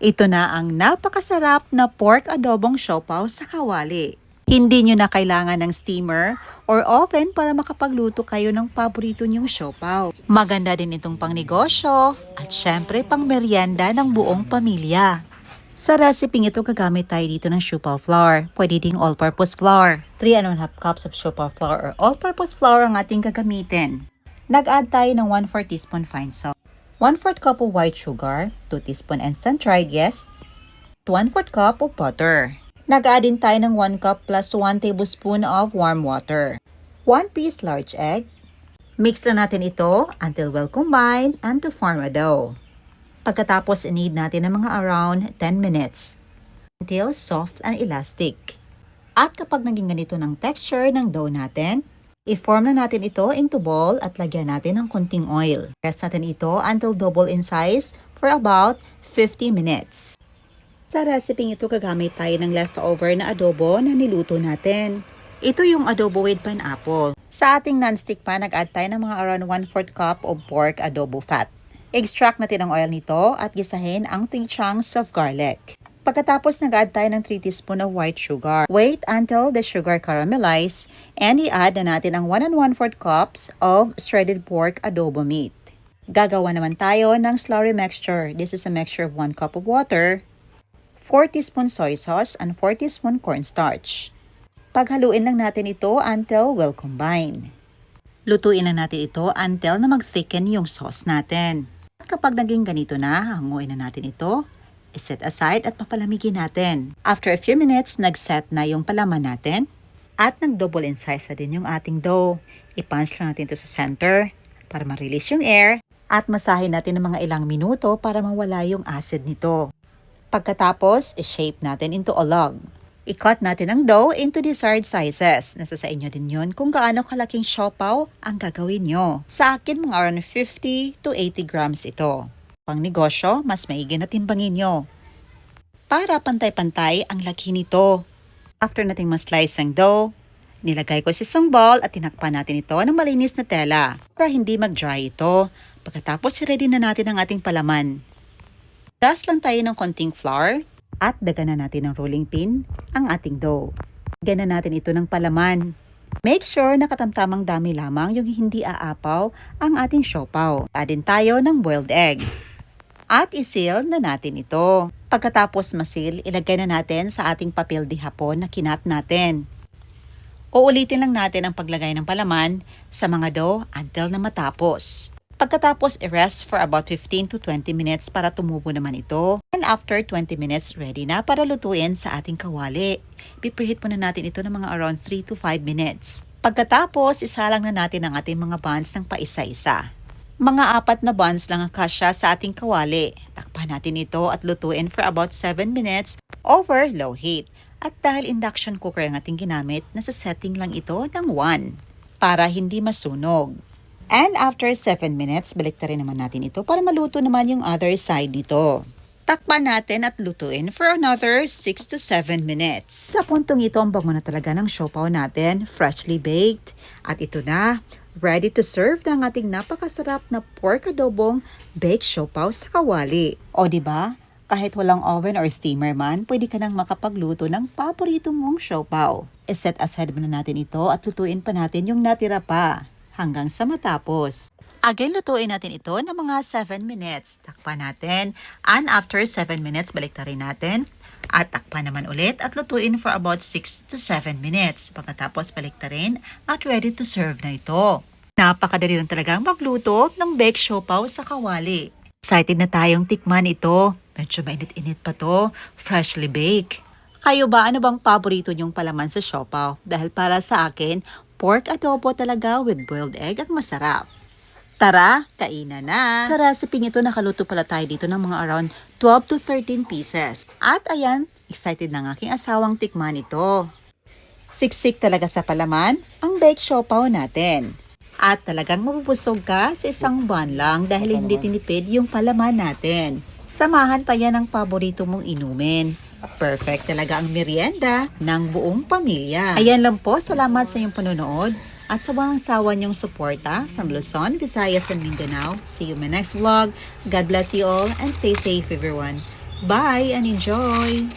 Ito na ang napakasarap na pork adobong siopaw sa kawali. Hindi nyo na kailangan ng steamer or oven para makapagluto kayo ng paborito nyong siopaw. Maganda din itong pangnegosyo at syempre pang merienda ng buong pamilya. Sa recipe ito, gagamit tayo dito ng siopaw flour. Pwede ding all-purpose flour. 3 1/2 cups of siopaw flour or all-purpose flour ang ating gagamitin. Nag-add tayo ng 1/4 teaspoon fine salt, 1/4 cup of white sugar, 2 teaspoon instant dried yeast, 1/4 cup of butter. Nag-add din tayo ng 1 cup plus 1 tablespoon of warm water. 1 piece large egg. Mix na natin ito until well combined and to form a dough. Pagkatapos, i-knead natin ng mga around 10 minutes until soft and elastic. At kapag naging ganito ng texture ng dough natin, i-form na natin ito into ball at lagyan natin ng konting oil. Rest natin ito until double in size for about 50 minutes. Sa recipe ito, gagamit tayo ng leftover na adobo na niluto natin. Ito yung adobo with pineapple. Sa ating non-stick pan, nag-add tayo ng mga around 1/4 cup of pork adobo fat. Extract natin ang oil nito at gisahin ang 3 chunks of garlic. Pagkatapos, nag-add tayo ng 3 teaspoon of white sugar. Wait until the sugar caramelize and i-add na natin ang 1 1/4 cups of shredded pork adobo meat. Gagawa naman tayo ng slurry mixture. This is a mixture of 1 cup of water, 4 teaspoon soy sauce, and 4 teaspoon cornstarch. Paghaluin lang natin ito until well combined. Lutuin lang natin ito until na mag-thicken yung sauce natin. At kapag naging ganito na, hanguin na natin ito, i-set aside at papalamigin natin. After a few minutes, nag-set na yung palaman natin at nag-double in size na din yung ating dough. I-punch lang natin ito sa center para ma-release yung air at masahin natin ng mga ilang minuto para mawala yung acid nito. Pagkatapos, i-shape natin into a log. I-cut natin ang dough into desired sizes. Nasa sa inyo din yun kung gaano kalaking siopaw ang gagawin nyo. Sa akin, mga around 50 to 80 grams ito. Pang negosyo, mas maigi na timbangin nyo. Para pantay-pantay ang laki nito. After nating mas-slice ang dough, nilagay ko sa isang bowl at tinakpan natin ito ng malinis na tela para hindi mag-dry ito. Pagkatapos, i-ready na natin ang ating palaman. Dust lang tayo ng konting flour at dagan na natin ng rolling pin ang ating dough. Lagyan na natin ito ng palaman. Make sure na katamtamang dami lamang yung hindi aapaw ang ating siopaw. Add tayo ng boiled egg. At i-seal na natin ito. Pagkatapos ma-seal, ilagay na natin sa ating papel de hapon na kinat natin. Uulitin lang natin ang paglagay ng palaman sa mga dough until na matapos. Pagkatapos, i-rest for about 15 to 20 minutes para tumubo naman ito. And after 20 minutes, ready na para lutuin sa ating kawali. Pipreheat muna natin ito ng mga around 3 to 5 minutes. Pagkatapos, isalang na natin ang ating mga buns ng paisa-isa. Mga 4 na buns lang ang kasya sa ating kawali. Takpan natin ito at lutuin for about 7 minutes over low heat. At dahil induction cooker ang ating ginamit, nasa setting lang ito ng 1 para hindi masunog. And after 7 minutes, baliktarin naman natin ito para maluto naman yung other side nito. Takpan natin at lutuin for another 6 to 7 minutes. Sa puntong ito, ang bango na talaga ng siopaw natin, freshly baked. At ito na, ready to serve na ang ating napakasarap na pork adobong baked siopaw sa kawali. O diba? Kahit walang oven or steamer man, pwede ka nang makapagluto ng paborito mong siopaw. I-set aside muna natin ito at lutuin pa natin yung natira pa hanggang sa matapos. Again, lutuin natin ito ng mga 7 minutes. Takpan natin. And after 7 minutes, baliktarin natin. At takpan naman ulit at lutuin for about 6 to 7 minutes. Pagkatapos, baliktarin at ready to serve na ito. Napakadali lang talagang magluto ng baked siopaw sa kawali. Excited na tayong tikman ito. Medyo mainit-init pa to. Freshly baked. Kayo ba, ano bang paborito nyong palaman sa siopaw? Dahil para sa akin, pork adobo talaga with boiled egg at masarap. Tara, kainan na! Sa recipe nito, nakaluto pala tayo dito ng mga around 12 to 13 pieces. At ayan, excited na ng aking asawang tikman ito. Siksik talaga sa palaman ang baked siopaw natin. At talagang mabubusog ka sa isang buwan lang dahil hindi tinipid yung palaman natin. Samahan pa yan ng paborito mong inumin. Perfect talaga ang merienda ng buong pamilya. Ayan lang po, salamat sa iyong panonood at sa walang sawa niyong suporta from Luzon, Visayas, and Mindanao. See you in my next vlog. God bless you all and stay safe everyone. Bye and enjoy!